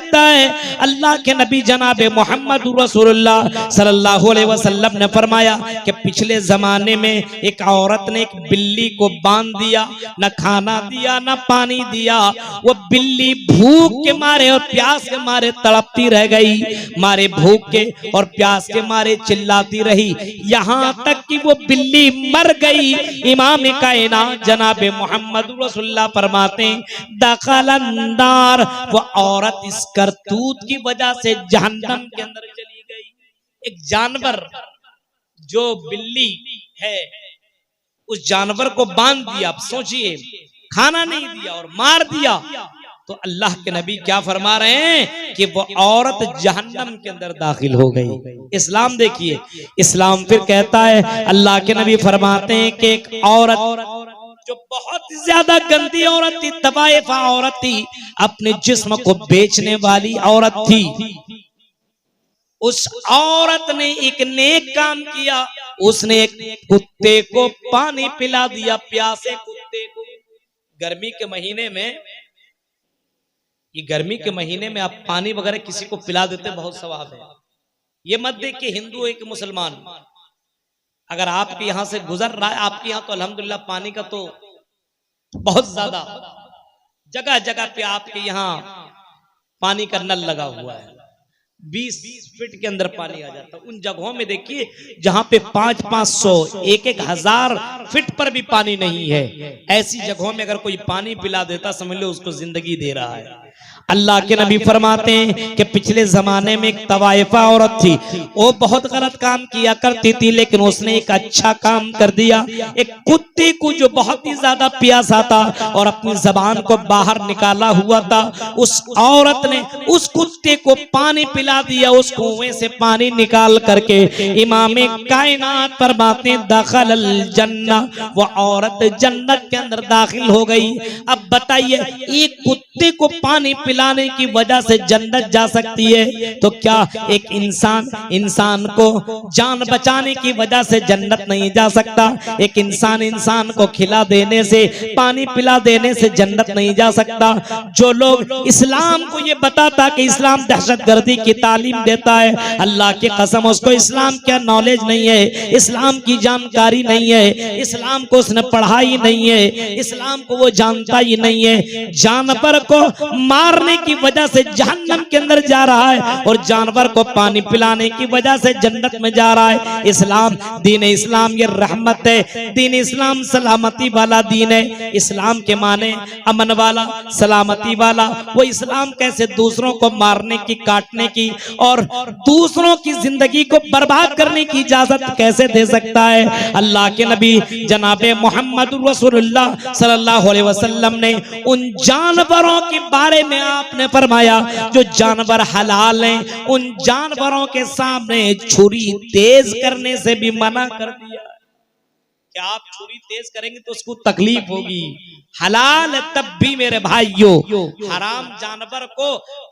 लगता है। अल्लाह के नबी जनाब मोहम्मद रसूलुल्लाह सल्लल्लाहु अलैहि वसल्लम ने फरमाया कि पिछले जमाने में एक औरत ने एक बिल्ली को बांध दिया, न खाना दिया न पानी दिया। वो बिल्ली भूख के मारे और प्यास के मारे तड़पती रह गई, मारे भूख के और प्यास के मारे चिल्लाती रही, यहाँ तक कि वो बिल्ली मर गई। इमाम कायनात जनाब मोहम्मद रसूलुल्लाह फरमाते दखल अन्नार, वो औरत इस करतूत की वजह से जहन्नम के अंदर चली गई। एक जानवर जो बिल्ली है, उस जानवर को बांध दिया, आप सोचिए, खाना नहीं दिया और मार दिया, तो अल्लाह के नबी क्या फरमा रहे हैं कि वो औरत जहन्नम के अंदर दाखिल हो गई। इस्लाम देखिए, इस्लाम फिर कहता है, अल्लाह के नबी फरमाते हैं कि एक औरत जो बहुत ज्यादा गंदी औरत थी, तवाइफा औरत थी, अपने जिस्म को बेचने वाली औरत थी, उस औरत ने एक नेक काम किया, उसने एक कुत्ते को पानी पिला दिया, प्यासे कुत्ते को। गर्मी के महीने में, ये गर्मी के महीने में आप पानी वगैरह किसी को पिला देते, बहुत सवाब है। ये मत देखिए हिंदू है कि मुसलमान, अगर आपके यहां से गुजर रहा है, आपके यहां तो अल्हम्दुलिल्लाह पानी का तो बहुत ज्यादा जगह जगह पे आपके यहाँ पानी का नल लगा हुआ है, 20 फीट के अंदर पानी आ जाता है। उन जगहों में देखिए जहां पे 500-500 1,000 फीट पर भी पानी नहीं है, ऐसी जगहों में अगर कोई पानी पिला देता, समझ लो उसको जिंदगी दे रहा है। अल्लाह के नबी फरमाते हैं कि पिछले जमाने में एक तवाइफा औरत थी, वो बहुत गलत काम किया करती थी, लेकिन उसने एक अच्छा काम कर दिया। एक कुत्ते को जो बहुत ही ज्यादा प्यासा था और अपनी जबान को बाहर निकाला हुआ था, उस औरत ने उस कुत्ते को पानी पिला दिया, उस कुएं से पानी निकाल करके। इमाम कायनात फरमाते हैं दखल जन्नत, वो औरत जन्नत के अंदर दाखिल हो गई। अब बताइए, एक कुत्ते को पानी पिलाने की वजह से जन्नत जा सकती है, तो क्या एक इंसान को जान बचाने की वजह से जन्नत नहीं जा सकता? एक इंसान को खिला देने से, पानी पिला देने से जन्नत नहीं जा सकता? जो लोग इस्लाम को ये बताता कि इस्लाम दहशतगर्दी की तालीम देता है, अल्लाह की कसम उसको इस्लाम क्या नॉलेज नहीं है, इस्लाम की जानकारी नहीं है, इस्लाम को उसने पढ़ा ही नहीं है, इस्लाम को वो जानता ही नहीं है। जानवर को मारने की वजह से जहन्नम के अंदर जा रहा है और जानवर को पानी पिलाने की वजह से जन्नत में जा रहा है। इस्लाम, दीन इस्लाम ये रहमत है, दीन इस्लाम सलामती वाला दीन है। इस्लाम के माने अमन वाला, सलामती वाला। वो इस्लाम कैसे दूसरों को मारने की, काटने की और दूसरों की जिंदगी को बर्बाद करने की इजाजत कैसे दे सकता है? अल्लाह के नबी जनाब मोहम्मद रसूलुल्लाह सल्लल्लाहु अलैहि वसल्लम ने उन जानवरों के बारे में आपने फरमाया जो जानवर हलाल हैं, उन जानवरों के सामने छुरी तेज करने से भी मना कर दिया। क्या आप छुरी तेज करेंगे तो उसको तकलीफ होगी? हलाल है तब भी मेरे भाइयों, हराम जानवर को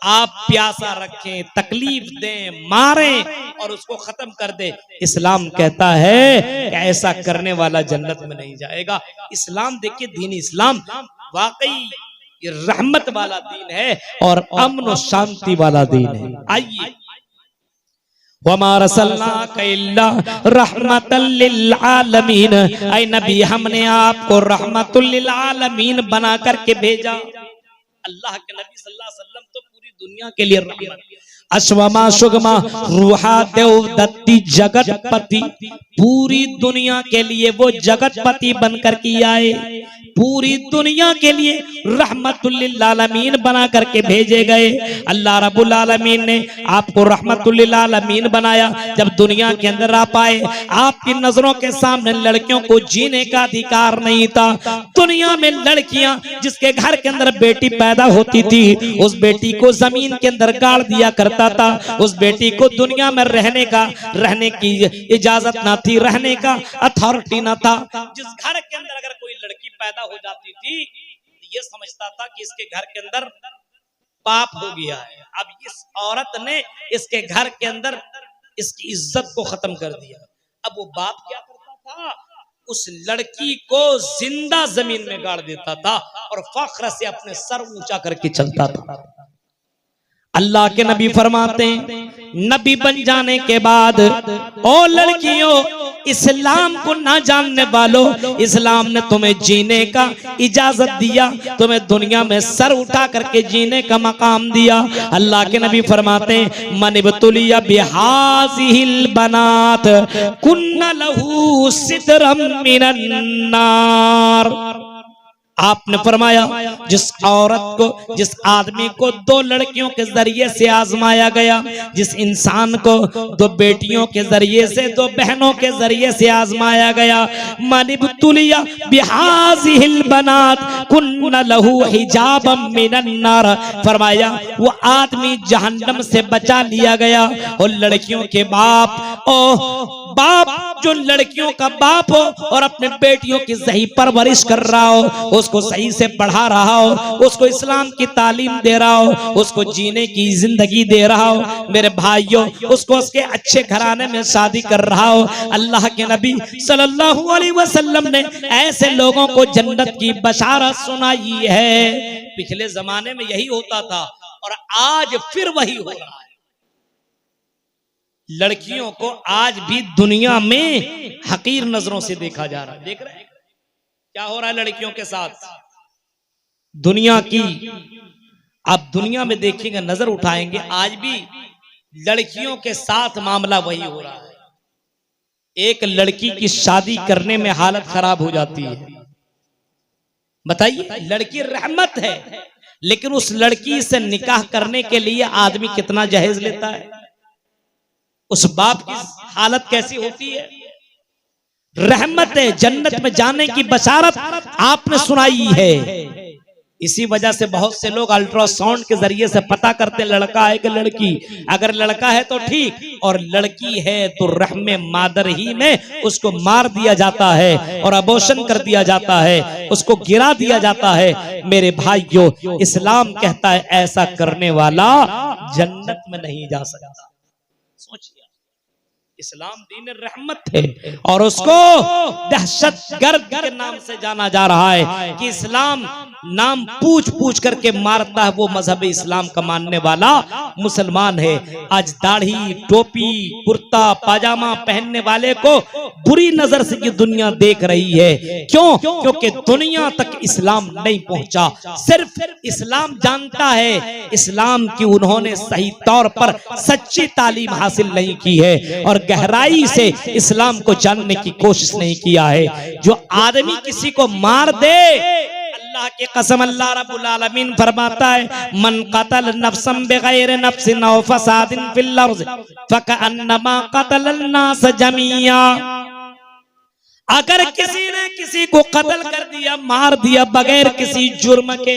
आप प्यासा रखें, तकलीफ दें, मारें और उसको खत्म कर दे, इस्लाम कहता है कि ऐसा करने वाला जन्नत में नहीं जाएगा। इस्लाम देखिए, दीन इस्लाम वाकई ये रहमत वाला दीन है और अमन और शांति वाला दीन है। आइए, वमा रसलनाका इल्ला रहमतल लिल आलमीन, ऐ नबी हमने आपको रहमतुल लिल आलमीन बना करके भेजा। अल्लाह के नबी सल्लल्लाहु अलैहि वसल्लम तो पूरी दुनिया के लिए रहमत। अश्वमा सुगमा रूहा देवदत्ती जगतपति, पूरी दुनिया के लिए वो जगतपति बनकर के आए, पूरी दुनिया के लिए रहमतुल लिल आलमीन बना करके भेजे गए। अल्लाह रब्बुल आलमीन ने आपको रहमतुल लिल आलमीन बनाया। जब दुनिया के अंदर आप आए, आपकी नजरों के सामने लड़कियों को जीने का अधिकार नहीं था। दुनिया में लड़कियां, जिसके घर के अंदर बेटी पैदा होती थी, उस बेटी को जमीन के अंदर गाड़ दिया करता था। उस बेटी को दुनिया में रहने की इजाजत ना थी, रहने का अथॉरिटी ना था। जिस घर के अंदर अगर कोई लड़की पैदा हो जाती थी, ये समझता था कि इसके घर के अंदर पाप हो गया है। अब इस औरत ने इसके घर के अंदर इसकी इज्जत को खत्म कर दिया। अब वो बाप क्या करता था, उस लड़की को जिंदा जमीन में गाड़ देता था और फख्र से अपने सर ऊंचा करके चलता था। अल्लाह के नबी फरमाते हैं, नबी बन जाने के बाद ओ लड़कियों, इस्लाम को ना जानने वालों, इस्लाम ने तुम्हें जीने का इजाजत दिया, तुम्हें दुनिया में सर उठा करके जीने का मकाम दिया। अल्लाह के नबी फरमाते हैं, मन इब्तुलिया बिहाज़िहिल बनात कुन्ना लहू सितरम मिनन नार। आपने फरमाया, जिस औरत को, जिस आदमी को दो लड़कियों के जरिए से आजमाया गया, जिस इंसान को दो बेटियों के जरिए से, दो बहनों के जरिए से आजमाया गया, मनिबतुलिया बिहाज़िहिल बनात कुन्ना लहू हिजाबम मिनन नार। फरमाया वो आदमी जहन्नम से बचा लिया गया। और लड़कियों के बाप, ओ बाप जो लड़कियों का बाप हो और अपने बेटियों की सही परवरिश कर रहा हो, उसको सही से पढ़ा रहा हो, उसको इस्लाम की तालीम दे रहा हो, उसको जीने की जिंदगी दे रहा हो, मेरे भाइयों, उसको उसके अच्छे घराने में शादी कर रहा हो, अल्लाह के नबी सल्लल्लाहु अलैहि वसल्लम ने ऐसे लोगों को जन्नत की बशारत सुनाई है। पिछले जमाने में यही होता था और आज फिर वही हो रहा है। लड़कियों को आज भी दुनिया में हकीर नजरों से देखा जा रहा है। देख रहे हैं क्या हो रहा है लड़कियों के साथ? दुनिया की, आप दुनिया में देखिएगा, नजर उठाएंगे, आज भी लड़कियों के साथ मामला वही हो रहा है। एक लड़की की शादी करने में हालत खराब हो जाती है। बताइए, लड़की रहमत है, लेकिन उस लड़की से निकाह करने के लिए आदमी कितना जहेज लेता है? उस बाप की हालत कैसी होती है? रहमत है, जन्नत में जाने की बशारत आपने सुनाई है। इसी वजह से बहुत से लोग अल्ट्रासाउंड के जरिए से पता करते लड़का है कि लड़की। अगर लड़का है तो ठीक, और लड़की है तो रहमे मादर ही में उसको मार दिया जाता है और अबॉर्शन कर दिया जाता है, उसको गिरा दिया जाता है। मेरे भाइयों, इस्लाम कहता है ऐसा करने वाला जन्नत में नहीं जा सकता। सोचिए, इस्लाम दीन रहमत है और उसको दहशतगर्द के नाम से जाना जा रहा है कि इस्लाम नाम पूछ पूछ करके मारता है वो मजहब इस्लाम का मानने वाला मुसलमान है। आज दाढ़ी, टोपी, कुर्ता पाजामा पहनने वाले को बुरी नजर से ये दुनिया देख रही है। क्यों? क्योंकि दुनिया तक इस्लाम नहीं पहुंचा। सिर्फ इस्लाम जानता है, इस्लाम की उन्होंने सही तौर पर सच्ची तालीम हासिल नहीं की है और गहराई से इस्लाम को जानने की कोशिश नहीं किया है। जो आदमी किसी को मार दे, अल्लाह की कसम, अल्लाह रब्बुल आलमीन फरमाता है, मन कतल नफ्सन बिगैर नफ्सिन औ फसादिन फिल अर्ज़ फकअन्नमा कतलन नास जमीआ। अगर किसी ने किसी को कत्ल कर दिया, मार दिया बगैर किसी जुर्म के,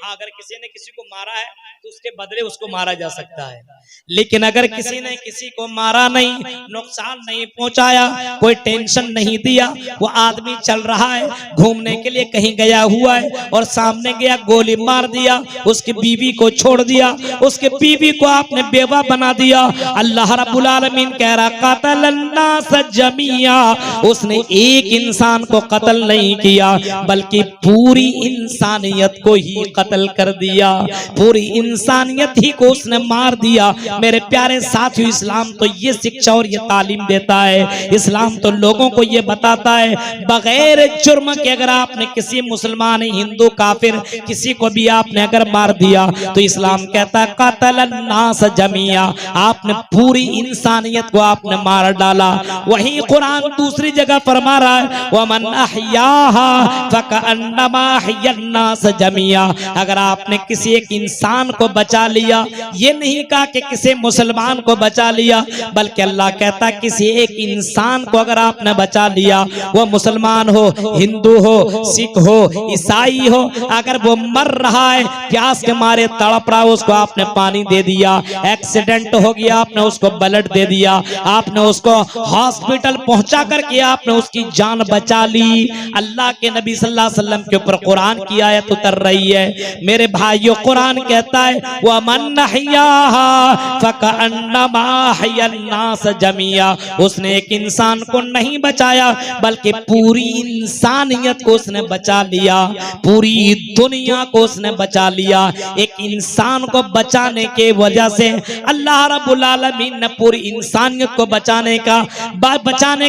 अगर किसी ने किसी को मारा है तो उसके बदले उसको मारा जा सकता है, लेकिन अगर किसी ने किसी को मारा नहीं, नुकसान नहीं पहुंचाया, कोई टेंशन नहीं दिया, वो आदमी चल रहा है, घूमने के लिए कहीं गया हुआ है और सामने गया, गोली मार दिया, उसकी बीवी को छोड़ दिया, उसके बीवी को आपने बेवा बना दिया। अल्लाह रब्बुल आलमीन कह रहा, क़तलन नास जमीआ। उसने एक इंसान को कत्ल नहीं किया बल्कि पूरी इंसानियत को ही कत्ल कर दिया, पूरी इंसानियत ही को उसने मार दिया। मेरे प्यारे साथियों, इस्लाम तो ये शिक्षा और ये तालीम देता है, इस्लाम तो लोगों को ये बताता है बगैर जुर्म के अगर आपने किसी मुसलमान, हिंदू, काफिर किसी को भी आपने अगर मार दिया तो इस्लाम कहता है क़तलन नास जमीआ, आपने पूरी इंसानियत को आपने मार डाला। वही कुरान दूसरी जगह फरमा रहा है, वमन अहयाहा फकअन्नमा अहयन नास जमीआ। अगर आपने किसी एक इंसान को बचा लिया, ये नहीं कहा कि किसी मुसलमान को बचा लिया, बल्कि अल्लाह कहता किसी एक इंसान को अगर आपने बचा लिया, वो मुसलमान हो, हिंदू हो, सिख हो, ईसाई हो, अगर वो मर रहा है, प्यास के मारे तड़प रहा है, उसको आपने पानी दे दिया, एक्सीडेंट हो गया, आपने उसको ब्लड दे दिया, आपने उसको हॉस्पिटल पहुंचा करके आपने उसकी जान बचा ली। अल्लाह के नबी सल्लल्लाहु अलैहि वसल्लम के ऊपर कुरान की आयत उतर रही है। मेरे भाइयों, कुरान कहता है है व मन अहयाहा फकअन्नमा अहयन्नास जमिया, उसने एक इंसान को नहीं बचाया बल्कि पूरी इंसानियत को उसने बचा लिया, पूरी दुनिया को उसने बचा लिया। एक इंसान को बचाने के वजह से अल्लाह रब्बुल आलमीन ने पूरी इंसानियत को बचाने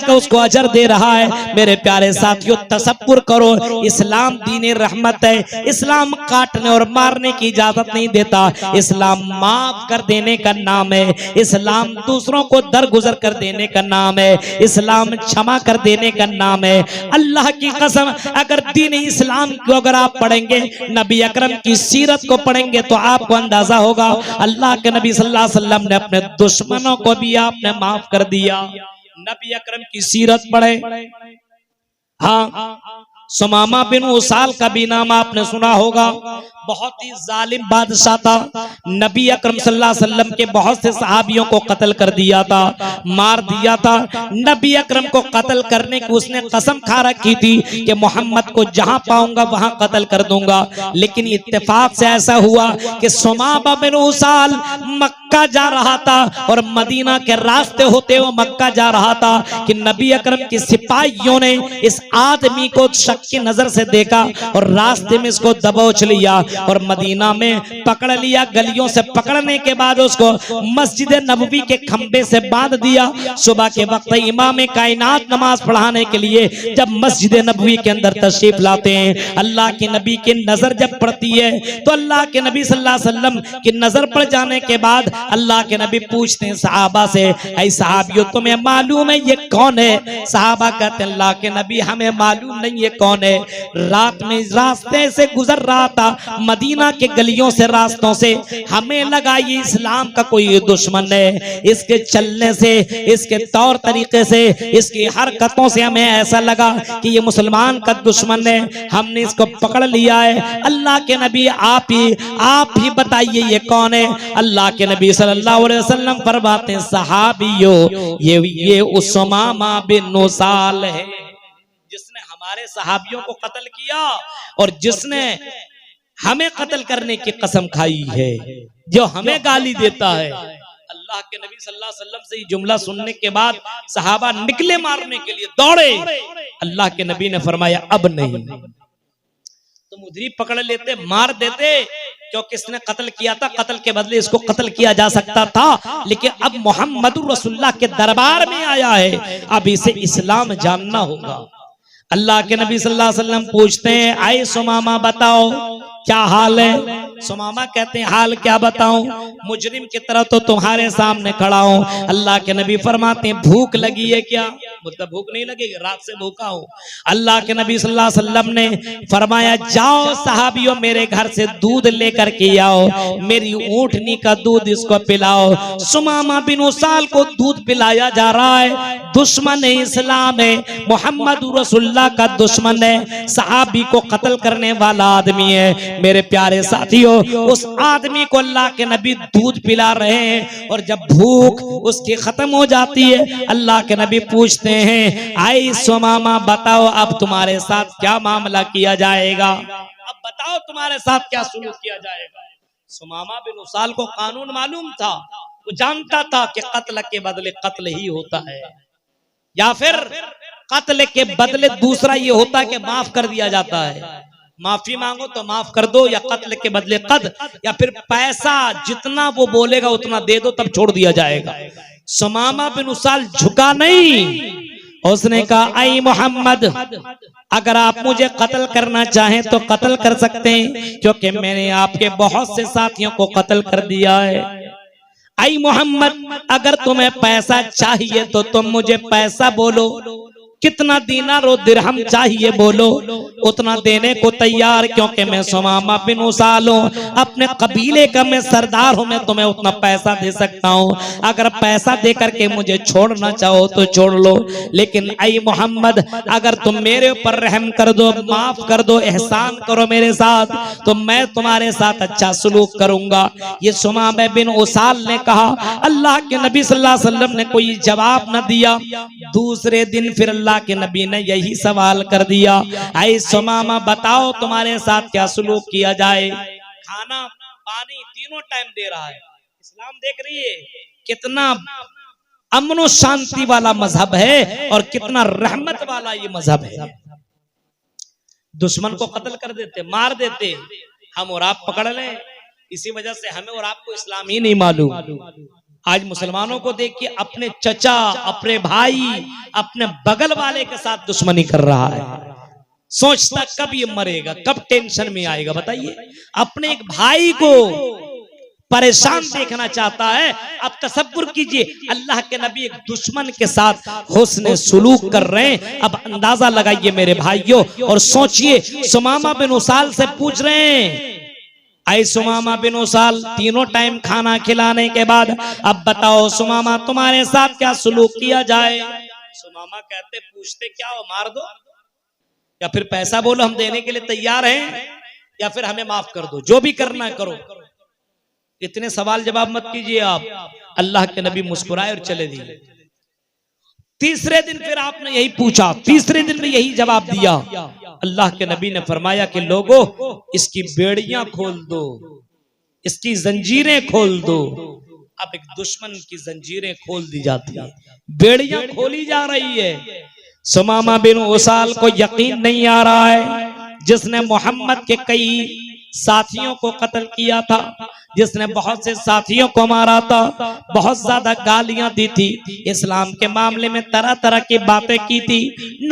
का उसको अजर दे रहा है। मेरे प्यारे साथियों, तसव्वुर करो, इस्लाम दीन रहमत है। इस्लाम काटने और मारने की इजाजत नहीं देता। इस्लाम माफ कर देने का नाम है। इस्लाम दूसरों को दरगुजर कर देने का नाम है। इस्लाम क्षमा कर देने का नाम है। अल्लाह की कसम, अगर दीन इस्लाम को अगर आप पढ़ेंगे, नबी अकरम की सीरत को पढ़ेंगे तो आपको अंदाजा होगा अल्लाह के नबी सल्लल्लाहु अलैहि वसल्लम ने अपने दुश्मनों को भी आपने माफ कर दिया। नबी अकरम की सीरत पढ़े। हाँ, सुमामा बिन उसाल का भी नाम आपने सुना होगा। बहुत ही जालिम बादशाह था। नबी अकरम सल्लल्लाहु अलैहि वसल्लम के बहुत से सहाबियों को कत्ल कर दिया था, मार दिया था। नबी अकरम को कत्ल करने की उसने कसम खा रखी थी कि मोहम्मद को जहां पाऊंगा वहां कत्ल कर दूंगा। लेकिन इत्तेफाक से ऐसा हुआ कि सुमामा बिन उसाल मक्का जा रहा था और मदीना के रास्ते होते हुए मक्का जा रहा था कि नबी अकरम के सिपाहियों ने इस आदमी को शक की नजर से देखा और रास्ते में इसको दबोच लिया और मदीना में पकड़ लिया। गलियों से पकड़ने के बाद उसको मस्जिद नबवी के खंबे से बांध दिया। सुबह के वक्त इमाम कायनात नमाज पढ़ाने के लिए जब मस्जिद नबवी के अंदर तशरीफ लाते हैं, अल्लाह के नबी की नजर जब पड़ती है तो अल्लाह के नबी सल्लल्लाहु अलैहि वसल्लम की नजर पड़ जाने के बाद अल्लाह के नबी पूछते हैं सहाबा से, ऐ सहाबियों तुम्हें मालूम है ये कौन है? सहाबा कहते हैं अल्लाह के नबी हमें मालूम नहीं ये कौन है। रात में रास्ते से गुजर रहा था, मदीना के गलियों से रास्तों से, हमें लगा ये इस्लाम का कोई दुश्मन है। इसके चलने से, इसके तौर तरीके से, इसकी हरकतों से हमें ऐसा लगा कि ये मुसलमान का दुश्मन है। हमने इसको पकड़ लिया है। अल्लाह के नबी आप ही बताइए ये कौन है? अल्लाह के नबी सल्लल्लाहु अलैहि वसल्लम फरमाते हैं सहाबियों ये उस्मामा बिन उसाल है जिसने हमारे सहाबियों को कत्ल किया और जिसने हमें कत्ल करने की कसम खाई है, जो हमें गाली देता है। अल्लाह के नबी सल्लल्लाहु अलैहि वसल्लम से ये जुमला सुनने के बाद सहाबा निकले मारने के लिए, दौड़े। अल्लाह के नबी ने फरमाया अब नहीं, तुम उधर ही पकड़ लेते, मार देते, क्योंकि इसने कत्ल किया था, कत्ल के बदले इसको कत्ल किया जा सकता था। लेकिन अब मोहम्मदुर रसूलुल्लाह के दरबार में आया है, अब इसे इस्लाम जानना होगा। अल्लाह के नबी सल्लल्लाहु अलैहि वसल्लम पूछते हैं आए सुमामा बताओ क्या हाल है? सुमामा कहते हैं हाल क्या बताऊं, मुजरिम की तरह तो तुम्हारे सामने खड़ा हूं। अल्लाह के नबी फरमाते हैं भूख लगी है क्या? मतलब भूख नहीं लगेगी, रात से भूखा हूं। अल्लाह के नबी सल्लल्लाहु अलैहि वसल्लम ने फरमाया जाओ सहाबियों मेरे घर से दूध लेकर के आओ, मेरी ऊंटनी का दूध इसको पिलाओ। सुमामा बिन उसाल को दूध पिलाया जा रहा है। दुश्मन इस्लाम है, मोहम्मद रसूलुल्लाह का दुश्मन है, सहाबी को कत्ल करने वाला आदमी है। मेरे प्यारे साथियों, उस आदमी को अल्लाह के नबी दूध पिला रहे हैं और जब भूख उसकी खत्म हो जाती है, अल्लाह के नबी पूछते हैं आई सुमामा बताओ अब तुम्हारे साथ क्या मामला किया जाएगा, अब बताओ तुम्हारे साथ क्या सुलूक किया जाएगा। सुमामा बिन उसाल को कानून मालूम था, वो जानता था कि कत्ल के बदले कत्ल ही होता है, या फिर कत्ल के बदले दूसरा ये होता है कि माफ कर दिया जाता है। माफी मांगो तो माफ कर दो, या कत्ल के बदले कद, या फिर पैसा जितना वो बोलेगा उतना दे दो तब छोड़ दिया जाएगा। सुमामा बिन उसाल झुका नहीं, उसने कहा आई मोहम्मद अगर आप मुझे कत्ल करना चाहें तो कत्ल कर सकते हैं, क्योंकि मैंने आपके बहुत से साथियों को कत्ल कर दिया है। आई मोहम्मद अगर तुम्हें पैसा चाहिए तो तुम मुझे पैसा बोलो, कितना दीनार और दिरहम चाहिए बोलो, उतना देने को तैयार, क्योंकि मैं सुमामा बिन उसाल हूं, अपने कबीले का मैं सरदार हूं, मैं तुम्हें उतना पैसा दे सकता हूं। अगर पैसा दे करके मुझे छोड़ना चाहो तो छोड़ लो, लेकिन आई मोहम्मद अगर तुम मेरे ऊपर रहम कर दो, माफ कर दो, एहसान करो मेरे साथ, तो मैं तुम्हारे साथ अच्छा सलूक करूंगा। ये सुमामा बिन उसाल ने कहा। अल्लाह के नबी सल्लल्लाहु अलैहि वसल्लम ने कोई जवाब न दिया। दूसरे दिन फिर अल्लाह के नबी ने यही सवाल कर दिया, ऐ सुमामा बताओ तुम्हारे साथ क्या सलूक किया जाए। खाना पानी तीनों टाइम दे रहा है। इस्लाम देख रही है कितना अमनो शांति वाला मजहब है और कितना रहमत वाला ये मजहब है। दुश्मन को कत्ल कर देते, मार देते, हम और आप पकड़ लें। इसी वजह से हमें और आपको इस्लाम ही नहीं मालूम। आज मुसलमानों को देखिए, अपने चचा, अपने भाई, अपने बगल वाले के साथ दुश्मनी कर रहा है। सोचता कब ये मरेगा, कब टेंशन में आएगा। बताइए, अपने एक भाई को परेशान देखना चाहता है। अब तसव्वुर कीजिए, अल्लाह के नबी एक दुश्मन के साथ हुस्न सुलूक कर रहे हैं। अब अंदाजा लगाइए मेरे भाइयों और सोचिए, सुमामा बिन उसाल से पूछ रहे हैं, आई सुमामा बिन उसाल, तीनों टाइम खाना खिलाने के बाद अब बताओ सुमामा तुम्हारे साथ क्या सुलूक किया जाए। सुमामा कहते, पूछते क्या हो, मार दो या फिर पैसा बोलो, हम देने के लिए तैयार हैं, या फिर हमें माफ कर दो, जो भी करना करो। इतने सवाल जवाब मत कीजिए आप। अल्लाह के नबी मुस्कुराए और चले दिए। तीसरे दिन फिर आपने यही पूछा, तीसरे दिन में यही जवाब दिया। अल्लाह के नबी ने फरमाया कि लोगों, इसकी बेड़ियां खोल दो, इसकी जंजीरें खोल दो। अब एक दुश्मन की जंजीरें खोल दी जाती है, बेड़ियां खोली जा रही है। सुमामा बिन उसाल को यकीन नहीं आ रहा है, जिसने मोहम्मद के कई साथियों को कत्ल किया था, जिसने बहुत से साथियों को मारा था, बहुत ज्यादा गालियां दी थी, इस्लाम के मामले में तरह तरह की बातें की थी,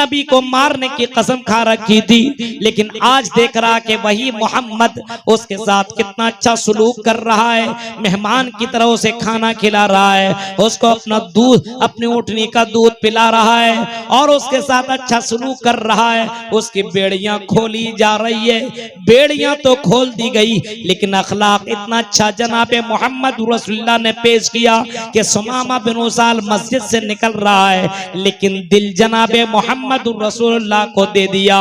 नबी को मारने की कसम खा रखी थी। लेकिन आज देख रहा कि वही मोहम्मद उसके साथ कितना अच्छा सलूक कर रहा है, मेहमान की तरह उसे खाना खिला रहा है, उसको अपना दूध, अपनी ऊँटनी का दूध पिला रहा है और उसके साथ अच्छा सलूक कर रहा है। उसकी बेड़ियां खोली जा रही है। बेड़ियां तो खोल दी गई, लेकिन अखलाक इतना अच्छा जनाबे मोहम्मद रसूलुल्लाह ने पेश किया कि सुमामा बिन उसाल मस्जिद से निकल रहा है, लेकिन दिल जनाबे मोहम्मद रसूलुल्लाह को दे दिया।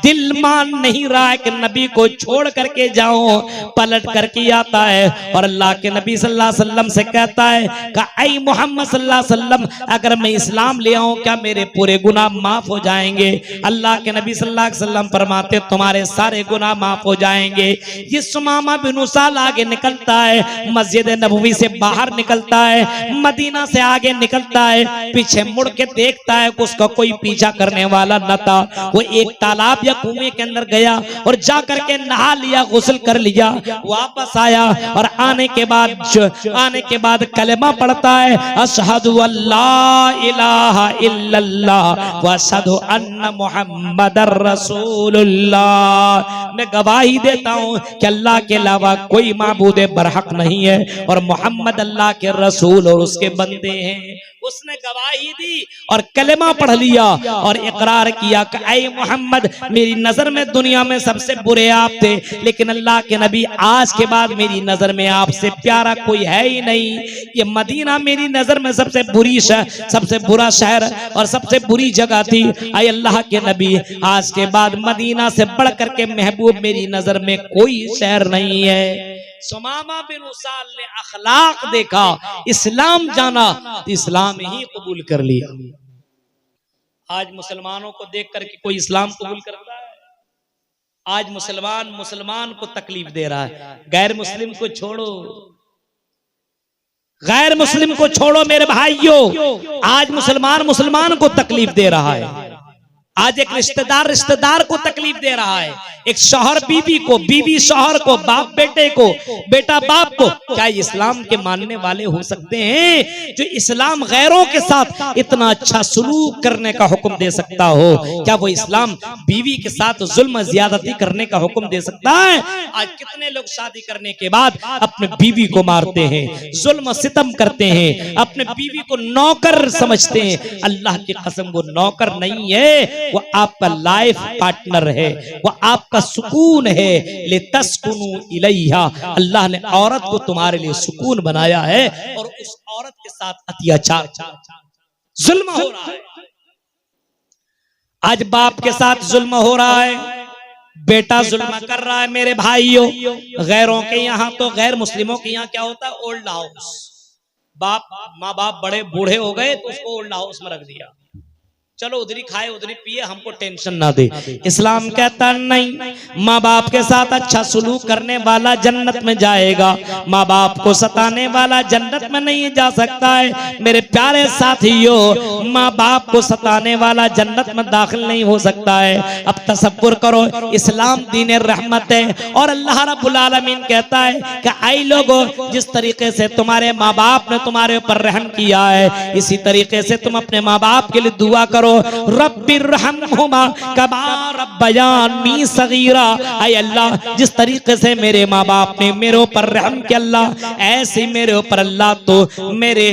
दिल मान नहीं रहा है कि नबी को छोड़ करके जाओ, पलट करके आता है और अल्लाह के नबी सल्लल्लाहु अलैहि वसल्लम से कहता है कि ऐ मोहम्मद सल्लल्लाहु अलैहि वसल्लम, अगर मैं इस्लाम ले आऊं क्या मेरे पूरे गुनाह माफ हो जाएंगे? अल्लाह के नबी सल्लल्लाहु अलैहि वसल्लम फरमाते, तुम्हारे सारे गुनाह माफ हो जाएंगे। ये सुमामा बिन उसाल आगे निकलता है, मस्जिद नबवी से बाहर निकलता है, मदीना से आगे निकलता है, पीछे मुड़ के देखता है कि उसका कोई पीछा करने वाला न था। वो एक तालाब या कुएं के अंदर गया और जा करके नहा लिया, गुस्ल कर लिया, वापस आया और आने के बाद कलेमा पढ़ता है, अशहदु अल्ला इलाहा इल्लल्लाह व अशहदु अन्ना मुहम्मदर रसूलुल्लाह। मैं गवाही देता हूं कि अल्लाह के अलावा कोई माबूद बरहक नहीं है और मोहम्मद अल्लाह के रसूल और उसके बंदे हैं। उसने गवाही दी और कलेमा पढ़ लिया और इकरार किया कि ऐ मोहम्मद, मेरी नजर में दुनिया में सबसे बुरे आप थे, लेकिन अल्लाह के नबी आज के बाद मेरी नजर में आपसे प्यारा कोई है ही नहीं। ये मदीना मेरी नजर में सबसे बुरा शहर और सबसे बुरी जगह थी। ऐ अल्लाह के नबी, आज के बाद मदीना से बढ़ करके महबूब मेरी नजर में कोई शहर नहीं है। सुमामा बिन उसाल ने अखलाक देखा, इस्लाम जाना, तो इस्लाम ही कबूल कर लिया। आज मुसलमानों को देख करके कोई इस्लाम कबूल करता है? आज मुसलमान को तकलीफ दे रहा है। गैर मुस्लिम को छोड़ो, गैर मुस्लिम को छोड़ो मेरे भाइयों, आज मुसलमान को तकलीफ दे रहा है। आज एक रिश्तेदार को तकलीफ दे रहा है, एक शौहर बीवी को, बीवी शौहर को, बाप बेटे को, बेटा बाप को। क्या इस्लाम के मानने वाले हो सकते हैं जो इस्लाम गैरों के साथ इतना अच्छा सलूक करने का हुक्म दे सकता हो? क्या वो इस्लाम बीवी के साथ जुल्म ज्यादती करने का हुक्म दे सकता है? आज कितने लोग शादी करने के बाद अपने बीवी को मारते हैं, जुल्म सितम करते हैं, अपने बीवी को नौकर समझते हैं। अल्लाह की कसम, वो नौकर नहीं है, वो आपका लाइफ पार्टनर है, वो आपका सुकून है। ले तस्कुनु इलैहा, अल्लाह ने औरत को तुम्हारे लिए सुकून बनाया है और उस औरत के साथ अत्याचार, जुल्म हो रहा है। आज बाप के साथ जुल्म हो रहा है, बेटा जुल्म कर रहा है। मेरे भाइयों, गैरों के यहाँ तो, गैर मुस्लिमों के यहाँ क्या होता है? Old house. माँ बाप बड़े बूढ़े हो गए तो उसको ओल्ड हाउस में रख दिया, चलो उधरी खाए उधरी पिए, हमको टेंशन ना दे। इस्लाम कहता नहीं, माँ बाप के साथ अच्छा सुलूक करने वाला जन्नत में जाएगा, माँ बाप को सताने वाला जन्नत में नहीं जा सकता है। मेरे प्यारे साथियों, माँ बाप को सताने वाला जन्नत में दाखिल नहीं हो सकता है। अब तसव्वुर करो, इस्लाम दीन रहमत है और अल्लाह रब्बुल आलमीन कहता है कि आई लोगों, जिस तरीके से तुम्हारे माँ बाप ने तुम्हारे ऊपर रहम किया है, इसी तरीके से तुम अपने माँ बाप के लिए दुआ करो, रब्बिरहमहुमा कमा रब्बयानी सगीरा। ऐ अल्लाह, जिस तरीके से मेरे माँ बाप ने मेरे ऊपर रहम किया अल्लाह, ऐसे मेरे ऊपर अल्लाह तो मेरे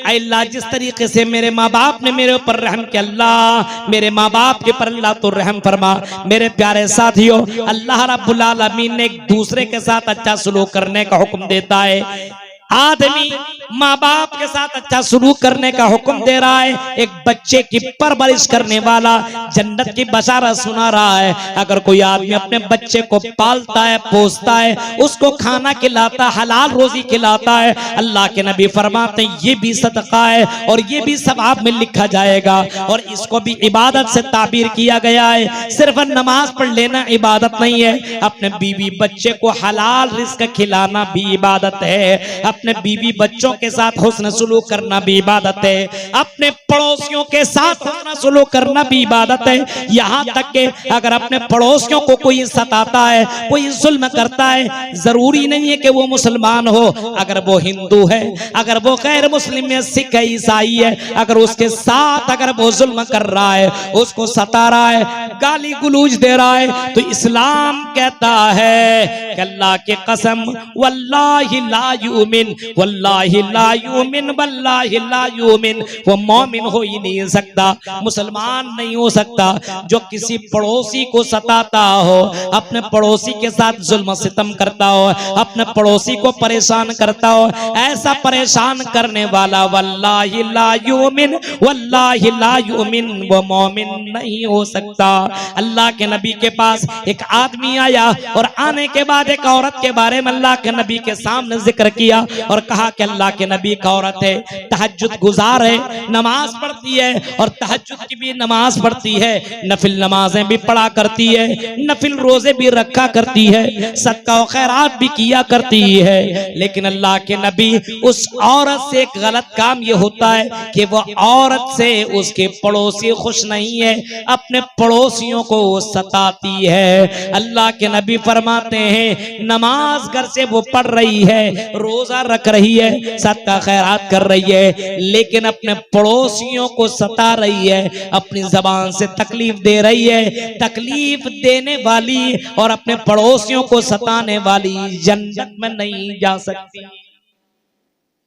अल्लाह, जिस तरीके से मेरे माँ बाप ने मेरे ऊपर रहम किया अल्लाह, मेरे माँ बाप के पर अल्लाह तो रहम फरमा। मेरे प्यारे साथियों, अल्लाह रब्बुल आलमीन ने एक दूसरे के साथ अच्छा सलूक करने का हुक्म देता है। आदमी माँ बाप के साथ अच्छा सलूक करने का हुक्म दे रहा है। एक बच्चे की परवरिश करने वाला जन्नत की बशारत सुना रहा है। अगर कोई आदमी अपने बच्चे को पालता है, पोसता है, उसको खाना खिलाता, हलाल रोजी खिलाता है, अल्लाह के नबी फरमाते हैं ये भी सदका है और ये भी सवाब में लिखा जाएगा। और इसको भी इबादत से ताबीर किया गया है। सिर्फ नमाज पढ़ लेना इबादत नहीं है, अपने बीवी बच्चे को हलाल रिज़्क खिलाना भी इबादत है। अपने बीवी बच्चों के साथ हुस्न सुलूक करना भी इबादत है। अपने पड़ोसियों के साथ हुस्न सुलूक करना भी इबादत है। यहाँ तक कि अगर अपने पड़ोसियों को कोई सताता है, कोई जुल्म करता है, जरूरी नहीं है कि वो मुसलमान हो, अगर वो हिंदू है, अगर वो गैर मुस्लिम है, सिख है, ईसाई है, अगर उसके साथ अगर वो जुल्म कर रहा है, उसको सता रहा है, गाली गुलूज दे रहा है, तो इस्लाम कहता है कि अल्लाह की कसम वल्लाहि ला युमिन, वल्लाहि ला युमिन, वल्लाहि ला युमिन, वो मोमिन हो ही नहीं सकता, मुसलमान नहीं हो सकता जो किसी पड़ोसी को सताता हो, अपने पड़ोसी के साथ जुल्म सितम करता हो, अपने पड़ोसी को परेशान करता हो। ऐसा परेशान करने वाला वल्लाहि ला युमिन, वल्लाहि ला युमिन, वो मोमिन नहीं हो सकता। अल्लाह के नबी के पास एक आदमी आया और आने के बाद एक औरत के बारे में अल्लाह के नबी के सामने जिक्र किया और कहा कि अल्लाह के नबी का औरत है, तहज्जुद गुजार है, नमाज पढ़ती है और तहज्जुद की भी नमाज पढ़ती है, नफिल नमाजें भी पढ़ा करती है, नफिल रोजे भी रखा करती है, सदका और खैरात भी किया करती है। लेकिन अल्लाह के नबी, उस औरत से एक गलत काम ये होता है कि वो औरत से उसके पड़ोसी खुश नहीं है, अपने पड़ोसियों को वो सताती है। अल्लाह के नबी फरमाते हैं नमाज घर से वो पढ़ रही है, रोजा रख रही है, सदका खैरात कर रही है, लेकिन अपने पड़ोसियों को सता रही है, अपनी जबान से तकलीफ दे रही है। तकलीफ देने वाली और अपने पड़ोसियों को सताने वाली जन्नत में नहीं जा सकती।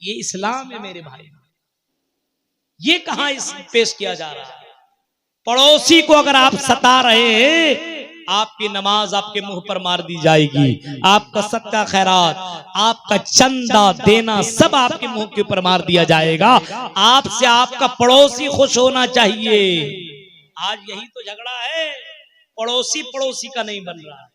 ये इस्लाम है मेरे भाई। ये कहां पेश किया जा रहा है? पड़ोसी को अगर आप सता रहे हैं, आपकी नमाज आपके मुंह पर मार दी जाएगी, आपका सदका खैरात, आपका चंदा देना सब आपके मुंह के ऊपर मार दिया जाएगा। आपसे आपका पड़ोसी खुश होना चाहिए। आज यही तो झगड़ा है, पड़ोसी पड़ोसी का नहीं बन रहा है,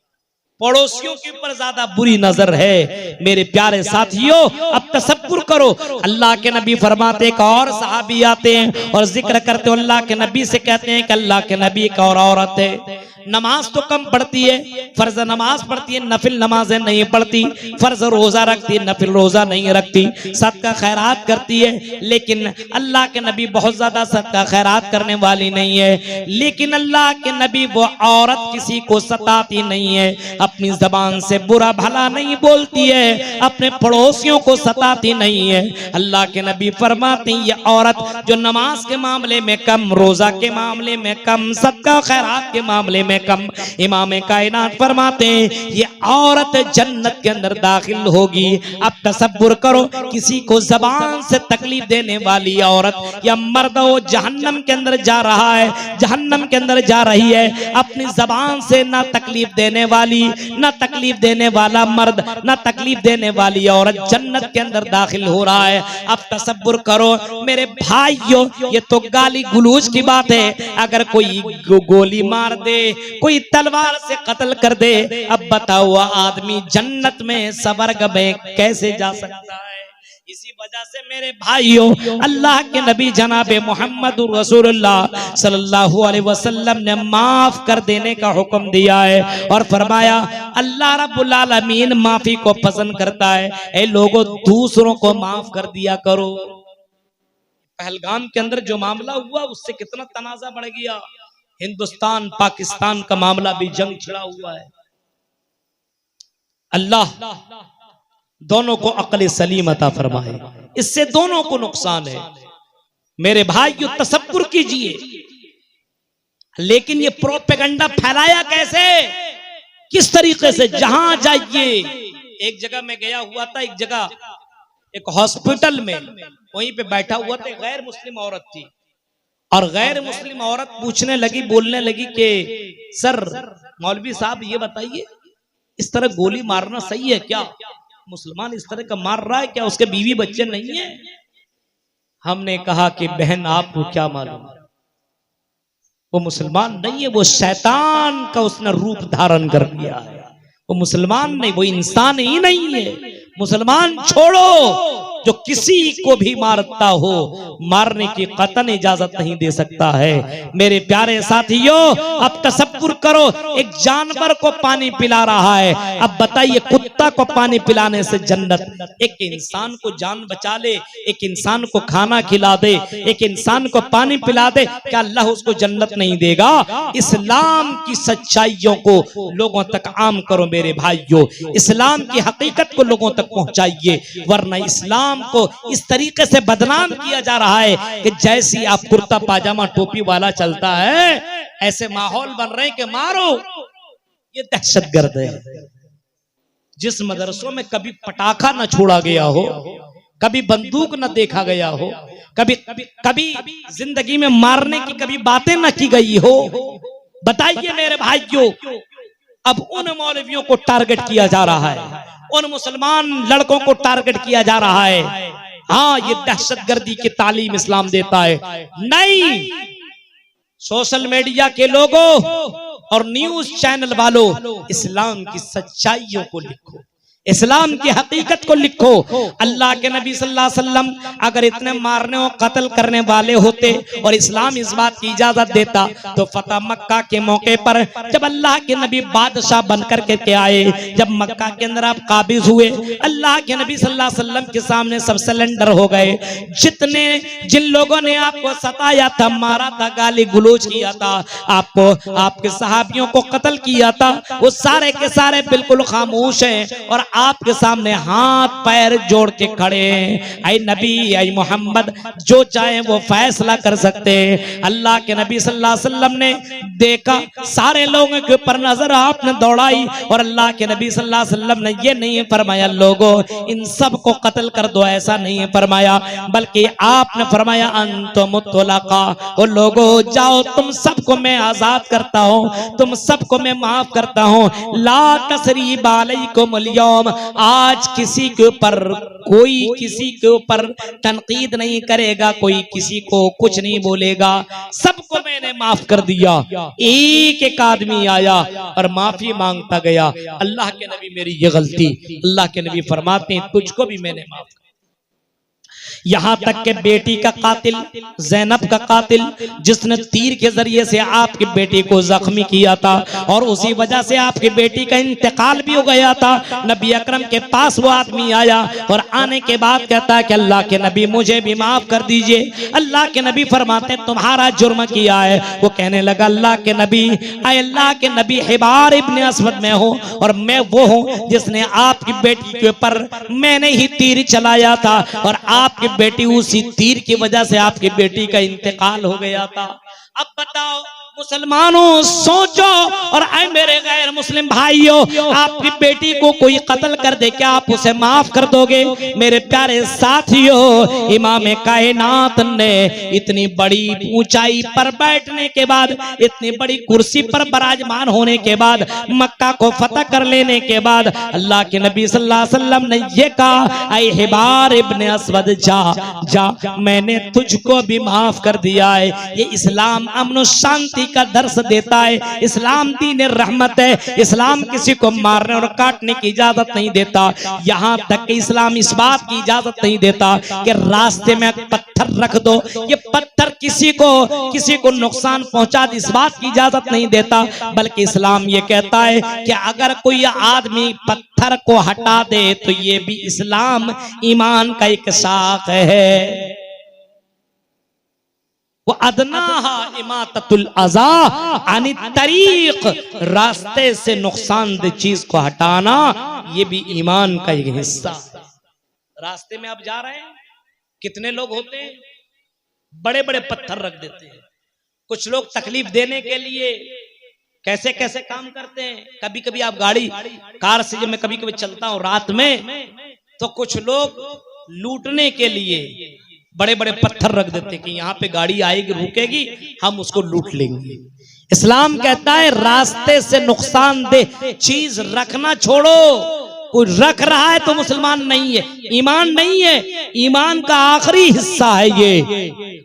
पड़ोसियों के ऊपर ज्यादा बुरी नजर है। मेरे प्यारे साथियों, अब तसव्वुर करो, अल्लाह के नबी फरमाते एक और सहाबी आते हैं और जिक्र करते हो, अल्लाह के नबी से कहते हैं कि अल्लाह के नबी एक और औरत है, नमाज तो कम पढ़ती है, फर्ज नमाज पढ़ती है, नफिल नमाजें नहीं पढ़ती, फर्ज रोजा रखती है, नफिल रोजा नहीं रखती, सदका खैरात करती है, लेकिन अल्लाह के नबी बहुत ज्यादा सदका खैरात करने वाली नहीं है। लेकिन अल्लाह के नबी वो औरत किसी को सताती नहीं है, अपनी जबान से बुरा भला नहीं बोलती है, अपने पड़ोसियों को सताती नहीं है। अल्लाह के नबी फरमाते हैं ये औरत जो नमाज के मामले में कम, रोजा के मामले में कम, सदका खैरात के मामले में कम, इमाम कायनात फरमाते हैं ये औरत जन्नत के अंदर दाखिल होगी। अब तसव्वुर करो, किसी को जबान से तकलीफ देने वाली औरत या मर्द वो जहन्नम के अंदर जा रहा है, जहन्नम के अंदर जा रही है, अपनी जबान से ना तकलीफ देने वाली, ना तकलीफ देने वाला मर्द, ना तकलीफ देने वाली औरत जन्नत के अंदर दाखिल हो रहा है। अब तसव्वुर करो मेरे भाइयों, ये तो गाली गुलूज की बात है, अगर कोई गोली मार दे, कोई तलवार से कत्ल कर दे, अब बताओ आदमी जन्नत में स्वर्ग में कैसे जा सकता है? इसी वजह से मेरे भाइयों अल्लाह के नबी जनाबे मोहम्मद रसूलुल्लाह सल्लल्लाहु अलैहि वसल्लम ने माफ कर देने का हुक्म दिया है और फरमाया अल्लाह रब्बुल आलमीन माफी को पसंद करता है। ए लोगों, दूसरों को माफ कर दिया करो। पहलगाम के अंदर जो मामला हुआ उससे कितना तनाजा बढ़ गया। हिंदुस्तान पाकिस्तान का मामला भी जंग छिड़ा हुआ है। अल्लाह दोनों को अक्ल सलीम अता फरमाए, इससे दोनों को नुकसान है। मेरे भाइयों तसव्वुर कीजिए, लेकिन ये प्रोपेगेंडा फैलाया कैसे, किस तरीके से। जहां जाइए, एक जगह मैं गया हुआ था, एक जगह एक हॉस्पिटल में, वहीं पे बैठा हुआ था, गैर मुस्लिम औरत थी और गैर मुस्लिम औरत पूछने लगी, बोलने लगी कि सर मौलवी साहब ये बताइए, इस तरह गोली मारना सही है क्या? मुसलमान इस तरह का मार रहा है क्या? उसके बीवी बच्चे नहीं है? हमने कहा कि बहन आपको क्या मालूम, वो मुसलमान नहीं है, वो शैतान का उसने रूप धारण कर लिया है। वो मुसलमान नहीं, वो इंसान ही नहीं है। मुसलमान छोड़ो, जो किसी को भी मारता हो, मारने की कतन इजाजत नहीं दे सकता है। मेरे प्यारे साथियों, अब तसव्वुर करो, एक जानवर को पानी पिला रहा है। अब बताइए, कुत्ता को पानी पिलाने से जन्नत, एक इंसान को जान बचा ले, एक इंसान को खाना खिला दे, एक इंसान को पानी पिला दे, क्या अल्लाह उसको जन्नत नहीं देगा? इस्लाम की सच्चाइयों को लोगों तक आम करो मेरे भाइयों, इस्लाम की हकीकत को लोगों तक पहुंचाइए, वरना इस्लाम को इस तरीके से बदनाम किया जा रहा है कि जैसी आप कुर्ता पाजामा टोपी वाला चलता है, ऐसे माहौल बन रहे हैं कि मारो, ये दहशतगर्द है। जिस मदरसों में कभी पटाखा न छोड़ा गया हो, कभी बंदूक न देखा गया हो, कभी कभी जिंदगी में मारने की कभी बातें न की गई हो, बताइए मेरे भाइयों, अब उन मौलवियों को टारगेट किया जा रहा है, उन मुसलमान लड़कों को टारगेट किया जा रहा है। हाँ, ये दहशतगर्दी की तालीम इस्लाम देता है। नहीं, सोशल मीडिया के लोगों और न्यूज चैनल वालों, इस्लाम की सच्चाइयों को लिखो, इस्लाम की हकीकत को लिखो। अल्लाह के नबी सल्लल्लाहु अलैहि वसल्लम अगर इतने मारने और कत्ल करने वाले होते और इस्लाम इस बात की इजाजत देता, तो फतह मक्का के मौके पर जब अल्लाह के नबी बादशाह बनकर के आए, जब मक्का के अंदर आप काबिज हुए, अल्लाह के नबी सल्लल्लाहु अलैहि वसल्लम के सामने सब सिलेंडर हो गए। जिन लोगों ने आपको सताया था, मारा था, गाली गलौज किया था, आपको, आपके सहाबियों को कत्ल किया था, वो सारे के सारे बिल्कुल खामोश हैं और आपके सामने हाथ पैर जोड़ के खड़े हैं। ऐ नबी, ऐ मोहम्मद, जो चाहे वो फैसला कर सकते हैं। अल्लाह के नबी सल्लल्लाहु अलैहि वसल्लम ने देखा, सारे लोगों के ऊपर नजर आपने दौड़ाई और अल्लाह के नबी सल्लल्लाहु अलैहि वसल्लम ने ये नहीं फरमाया लोगों इन सब को कत्ल कर दो, ऐसा नहीं फरमाया, बल्कि आपने फरमाया अंतुम मुतलका, ओ लोगों जाओ, तुम सबको मैं आजाद करता हूँ, तुम सबको मैं माफ करता हूँ। ला तसरीब अलैकुमुल यौम, आज किसी के ऊपर, कोई किसी के ऊपर तनकीद नहीं करेगा, कोई किसी को कुछ नहीं बोलेगा, सबको मैंने माफ कर दिया। एक एक आदमी आया और माफी मांगता गया, अल्लाह के नबी मेरी ये गलती, अल्लाह के नबी फरमाते हैं तुझको भी मैंने माफ कर। यहां तक के बेटी का कातिल, ज़ैनब का कातिल, जिसने तीर के जरिए से आपकी बेटी को जख्मी किया था और उसी वजह से आपकी बेटी का इंतकाल भी हो गया था, नबी अकरम के पास वो आदमी आया और आने के बाद कहता है कि अल्लाह के नबी मुझे भी माफ कर दीजिए। अल्लाह के नबी फरमाते तुम्हारा जुर्म किया है। वो कहने लगा अल्लाह के नबी, अल्लाह के नबी, हिबार इब्न असवद में हूँ और मैं वो हूँ जिसने आपकी बेटी के ऊपर मैंने ही तीर चलाया था और आपकी बेटी, उसी तीर की वजह से आपकी बेटी का इंतकाल हो गया था। अब बताओ मुसलमानों, सोचो और ऐ मेरे गैर मुस्लिम भाइयों, आपकी बेटी को कोई कत्ल कर दे, क्या आप उसे माफ कर दोगे? मेरे प्यारे साथियों, इमाम कायनात ने इतनी बड़ी ऊंचाई पर बैठने के बाद, इतनी बड़ी कुर्सी पर विराजमान होने के बाद, मक्का को फतह कर लेने के बाद, अल्लाह के नबी सल्लल्लाहु अलैहि वसल्लम ने ये कहा, ऐ हिबार इब्न असवद, जा जा, मैंने तुझको भी माफ कर दिया है। ये इस्लाम अमन शांति शांति का दर्श देता है। इस्लाम दीन रहमत है। इस्लाम किसी को मारने और काटने की इजाजत नहीं देता। यहाँ तक कि इस्लाम इस बात की इजाजत नहीं देता कि रास्ते में पत्थर रख दो, ये पत्थर किसी को नुकसान पहुंचा दे, इस बात की इजाजत नहीं देता। बल्कि इस्लाम ये कहता है कि अगर कोई आदमी पत्थर को हटा दे तो ये भी इस्लाम ईमान का एक शाख है। वो अदनाहा इमाततुल अज़ा अनित तरीक, रास्ते से नुकसानदेह चीज को हटाना ये भी ईमान का एक हिस्सा। रास्ते में आप जा रहे हैं, कितने लोग होते हैं बड़े बड़े पत्थर रख देते हैं। कुछ लोग तकलीफ देने के लिए कैसे कैसे काम करते हैं। कभी कभी आप गाड़ी कार से, जब मैं कभी कभी चलता हूं रात में, तो कुछ लोग लूटने के लिए बड़े बड़े पत्थर रख देते कि यहाँ पे गाड़ी आएगी, रुकेगी, हम उसको लूट लेंगे। इस्लाम कहता है रास्ते से नुकसानदेह चीज रखना छोड़ो। कोई रख रहा है तो मुसलमान नहीं है, ईमान नहीं है। ईमान का आखिरी हिस्सा है ये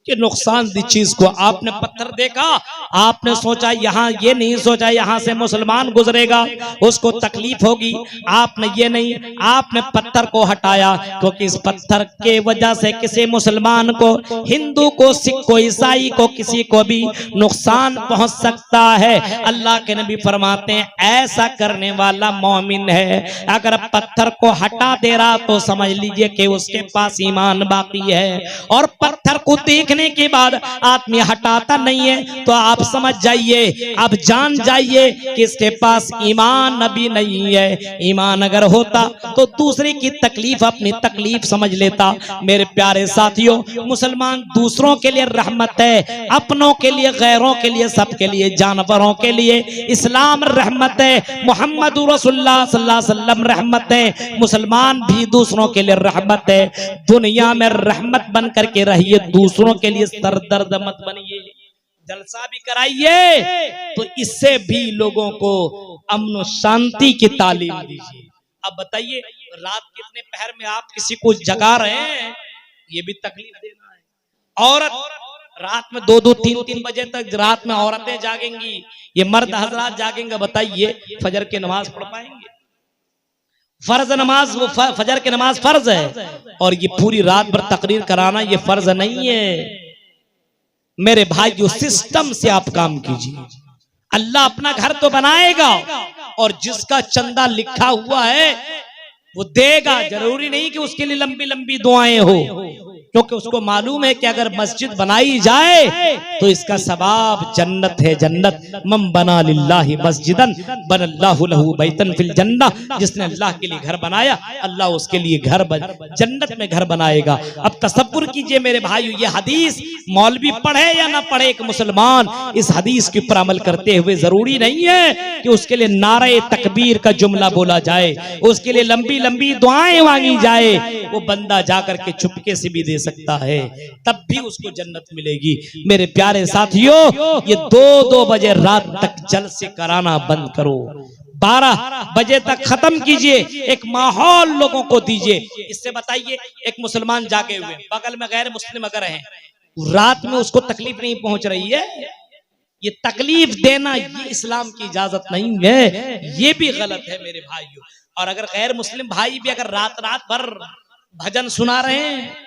कि नुकसानदेह चीज को, आपने पत्थर देखा, आपने सोचा यहाँ, ये नहीं सोचा यहाँ से मुसलमान गुजरेगा उसको तकलीफ होगी, आपने ये नहीं, आपने पत्थर को हटाया क्योंकि इस पत्थर के वजह से किसी मुसलमान को, हिंदू को, सिख को, ईसाई को, किसी को भी नुकसान पहुंच सकता है। अल्लाह के नबी फरमाते हैं ऐसा करने वाला मोमिन है। अगर पत्थर को हटा दे रहा तो समझ लीजिए कि उसके पास ईमान बाकी है, और पत्थर को देखने के बाद आदमी हटाता नहीं है तो आप समझ जाइए, आप जान जाइए कि इसके पास ईमान अभी नहीं है। ईमान अगर होता तो दूसरे की तकलीफ अपनी तकलीफ समझ लेता। मेरे प्यारे साथियों, मुसलमान दूसरों के लिए रहमत है, अपनों के लिए, गैरों के लिए, सबके लिए, जानवरों के लिए। इस्लाम रहमत है, मोहम्मद रसूलुल्लाह सल्लल्लाहु अलैहि वसल्लम रहमत है, मुसलमान भी दूसरों के लिए रहमत है। दुनिया में रहमत बन करके रहिए, दूसरों के लिए सरदर्द मत बनिए। जलसा भी कराइए तो इससे भी लोगों को अमन और शांति की तालीम दीजिए। अब बताइए, रात कितने पहर में आप किसी को जगा रहे हैं, ये भी तकलीफ देना है। औरत रात में 2-2, 3-3 बजे तक रात में औरतें जागेंगी, ये मर्द हजरात जागेंगे। बताइए फजर की नमाज पढ़ पाएंगे? फर्ज नमाज, वो फजर की नमाज फर्ज है, और ये पूरी रात भर तकरीर कराना ये फर्ज नहीं है। मेरे भाइयों, सिस्टम से आप काम कीजिए। अल्लाह अपना घर तो बनाएगा, और जिसका चंदा लिखा हुआ है वो देगा। जरूरी नहीं कि उसके लिए लंबी लंबी दुआएं हो, क्योंकि उसको मालूम है कि अगर मस्जिद बनाई जाए तो इसका सवाब जन्नत है। जन्नत मम बना लिल्लाहि मस्जिदन बनल्लाहु लहू बैतन फिल जन्नह, जिसने अल्लाह के लिए घर बनाया अल्लाह उसके लिए घर जन्नत में घर बनाएगा। अब तसव्वुर कीजिए मेरे भाइयों, ये हदीस मौलवी पढ़े या ना पढ़े, एक मुसलमान इस हदीस के ऊपर अमल करते हुए जरूरी नहीं है कि उसके लिए नारे तकबीर का जुमला बोला जाए, उसके लिए लंबी लंबी दुआएं मांगी जाए। वो बंदा जाकर के चुपके से भी दे सकता है, तब भी उसको जन्नत मिलेगी। मेरे प्यारे साथियों, ये 2-2 बजे रात तक जलसे कराना बंद करो, 12 बजे तक खत्म कीजिए, एक माहौल लोगों को दीजिए। इससे बताइए, एक मुसलमान जागे हुए, बगल में गैर मुस्लिम अगर है, रात में उसको तकलीफ नहीं पहुंच रही है, ये तकलीफ देना ये इस्लाम की इजाजत नहीं है, ये भी गलत है मेरे भाइयों। और अगर गैर मुस्लिम भाई भी अगर रात भर भजन सुना रहे हैं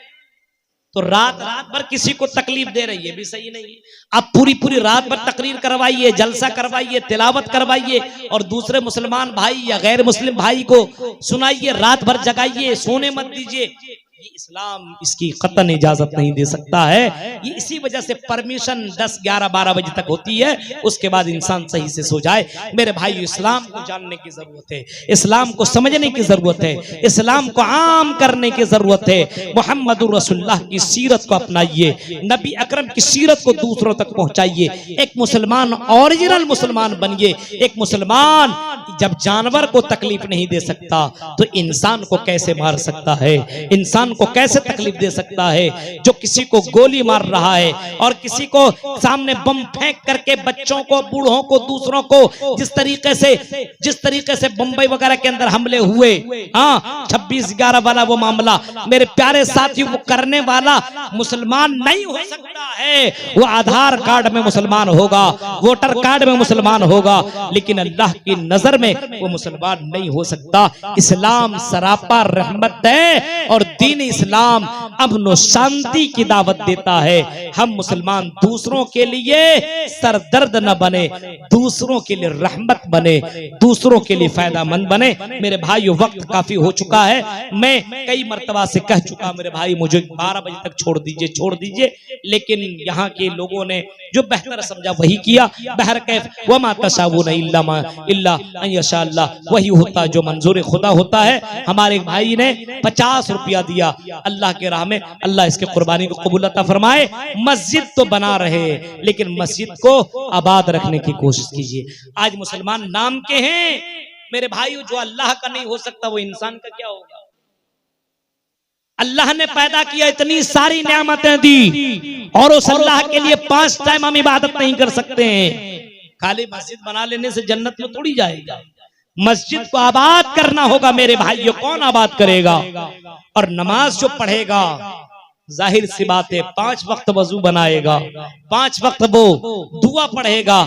तो रात भर किसी को तकलीफ दे रही है, भी सही नहीं है। आप पूरी रात भर तकरीर करवाइए, जलसा करवाइए, तिलावत करवाइए, और दूसरे मुसलमान भाई या गैर मुस्लिम भाई को सुनाइए, रात भर जगाइए, सोने मत दीजिए। ये इस्लाम इसकी कतन इजाजत नहीं दे सकता है। ये इसी वजह से परमिशन 10, 11, 12 बजे तक होती है, उसके बाद इंसान सही से सो जाए। मेरे भाई, इस्लाम को जानने की जरूरत है, इस्लाम को समझने की जरूरत है, इस्लाम को आम करने की जरूरत है। मोहम्मदुर रसूलुल्लाह की सीरत को अपनाइए, नबी अकरम की सीरत को दूसरों तक पहुंचाइए। एक मुसलमान ओरिजिनल मुसलमान बनिए। एक मुसलमान जब जानवर को तकलीफ नहीं दे सकता तो इंसान को कैसे मार सकता है? इंसान इंसान को कैसे तकलीफ दे सकता है, जो किसी को गोली मार रहा है और किसी को सामने बम फेंक करके बच्चों को, बूढ़ों को, दूसरों को जिस तरीके से बंबई वगैरह के अंदर हमले हुए, हाँ 26/11 वाला वो मामला, मेरे प्यारे साथी, वो करने वाला मुसलमान नहीं हो सकता है। वो आधार कार्ड में मुसलमान होगा, वोटर कार्ड में मुसलमान होगा, लेकिन अल्लाह की नजर में वो मुसलमान नहीं हो सकता। इस्लाम सरापा रहमत है और दीन इस्लाम अमन शांति की दावत देता है। हम मुसलमान दूसरों के लिए सरदर्द न बने, दूसरों के लिए रहमत बने, दूसरों के लिए फायदामंद बने। मेरे भाइयों, वक्त काफी हो चुका है, मैं कई मर्तबा से कह चुका, मेरे भाई मुझे 12 बजे तक छोड़ दीजिए, लेकिन यहाँ के लोगों ने जो बेहतर समझा वही किया। बहरकैफ वमा तशाऊन इल्ला अन यशा अल्लाह, वही होता जो मंजूर खुदा होता है। हमारे एक भाई ने 50 रुपया दिया अल्लाह के राह में, अल्लाह इसके कुर्बानी को कबूल अता फरमाए। मस्जिद तो बना रहे, लेकिन मस्जिद को आबाद रखने की कोशिश कीजिए। आज मुसलमान नाम के हैं मेरे भाइयों, जो अल्लाह का नहीं हो सकता वो इंसान का क्या होगा। अल्लाह ने पैदा किया, इतनी सारी नेमतें दी, और उस अल्लाह के लिए 5 टाइम हम इबादत नहीं कर सकते हैं। खाली मस्जिद बना लेने से जन्नत में थोड़ी जाएगा, मस्जिद को आबाद करना होगा मेरे भाइयों। कौन आबाद करेगा? और नमाज जो पढ़ेगा, जाहिर सी बात है 5 वक्त वजू बनाएगा, 5 वक्त वो दुआ पढ़ेगा,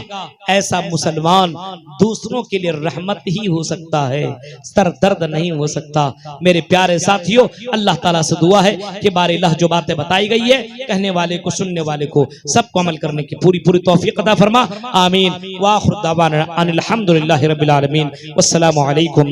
ऐसा मुसलमान दूसरों के लिए रहमत ही हो सकता है, सरदर्द नहीं हो सकता। मेरे प्यारे साथियों, अल्लाह ताला से दुआ है कि बारिल्लाह जो बातें बताई गई है, कहने वाले को, सुनने वाले को, सबको अमल करने की पूरी तौफीक अता फरमा। आमीन। व आखिर दावाना अनिल हम्दुलिल्लाहि रब्बिल आलमीन। वस्सलामु अलैकुम।